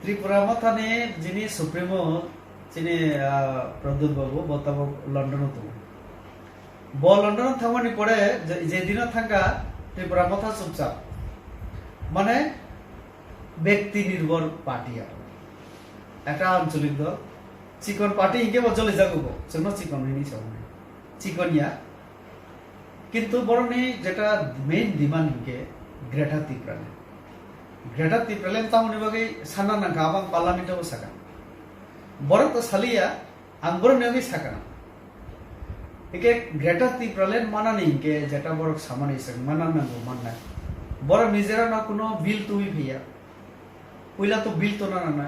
ত্রিপুরা মাথানে যিনি সুপ্রিমো যিনি প্রদ্যুৎ বাবু বর্তমান লন্ডন লন্ডন থামানি পরে যেদিন থাকা ত্রিপুরা মাথা চুপচাপ মানে ব্যক্তি নির্ভর পার্টি একটা আঞ্চলিক দল চিকন পার্টি হিকে চলে যাবো জন্য চিকন হিনি চিকনিয়া কিন্তু বরং যেটা মেইন ডিমান্ড হিকে গ্রেটার ত্রিপুরাল্যান্ড তামনি বাকি সানা নাঙ্কা abang parliament abo saka borok to salia ang borok nebi saka ike greater Tripuraland manani hinke jeta borok samani isang manan nango manna borok nijera na kono bill tui bhiya puila to bill to na na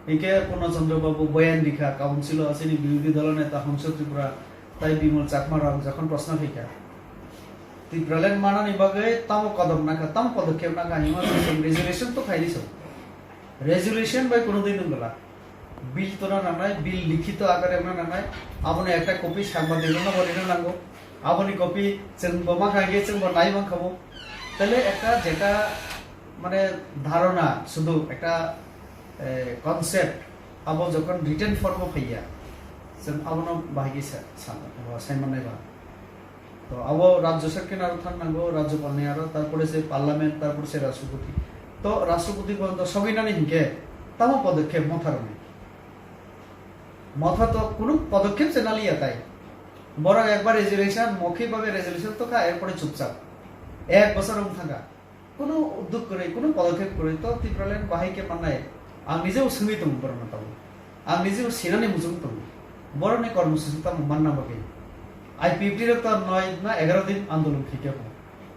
ike Purna Chandra Babu বয়ান লিখা council আসেনি বিরোধী দল নেতা হংস ত্রিপুরা তাই বিমল চাকমারা যখন প্রশ্ন ফিকা ত্রিপুরাল্যান্ড মানানি বাগে তাম কদম নাকা তাম পদক্ষেপ নাকা হিমা রেজুলেশন তো খাইলি সব রেজুলেশন বাই কোনোদিন নগলা বিল তো না নাই বিল লিখিত আকারে না নাই আপনি একটা কপি সাংবাদিক না বলিনা নাঙ্গো আপনি কপি जों বমা খাইগে जों নাই মান খাবো তাহলে একটা যেটা মানে ধারণা শুধু একটা কনসেপ্ট আবো যখন রিটেন ফর্ম ফাইয়া जों আবনো বাহিগে সাইমান নাইবা তো আবো রাজ্য সরকার আর থাকনাঙ্গো রাজ্যপাল নে আর তারপরে সে পার্লামেন্ট তারপরে সে রাষ্ট্রপতি তো রাষ্ট্রপতি পর্যন্ত সবই নানি হিকে তাম পদক্ষেপ মথা তো কোনো পদক্ষেপ সে নালিয়া তাই বড় একবার রেজুলেশন মৌখিকভাবে রেজুলেশন তো কা এরপরে চুপচাপ এক বছর থাকা কোনো উদ্যোগ করে কোনো পদক্ষেপ করে তো ত্রিপুরাল্যান্ড বাহিকে মানায় आं নিজেও সঙ্গীত বরণ তাবো आं নিজেও সিনানি মুজুং তো বরণে কর্মসূচি তাম মান্না বাকি IPFT তো 9 না 11 দিন আন্দোলন থেকে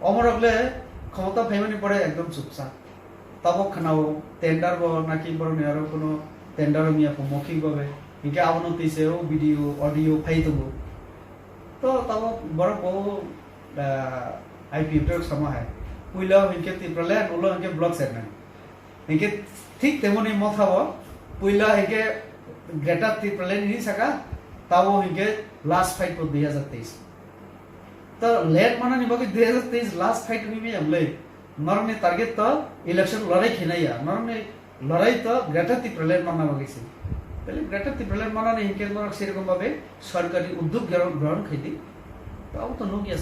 অমরগলে ক্ষমতা ফাইমানি পরে একদম চুপচাপ তাবো খানাও টেন্ডার নাকি বরণে আরো কোনো টেন্ডার মিয়া মৌখিকভাবে ইনকে আবনতিছেও ভিডিও অডিও ফাই দেবো তো তাবো বড় বহু IPFT সময় পুইলা ইনকে ত্রিপুরাল্যান্ড ওলো ইনকে ব্লক সেট না ইনকে ঠিক তেমনি মথাবো পুইলা ইনকে গ্রেটার ত্রিপুরাল্যান্ড নি সাকা তাবো ইনকে লাস্ট ফাইট को 2023 तो लैंड माना नि बाकी 2023 लास्ट फाइट में हमले नरने टारगेट तो इलेक्शन लड़ाई खिनाया नरने लड़ाई तो ग्रेटर ত্রিপুরাল্যান্ড माना बाकी से पहले ग्रेटर ত্রিপুরাল্যান্ড माना ने इनके नरक सेरकम भाबे सरकारी उद्योग ग्रहण खाइती तो अब तो नो किया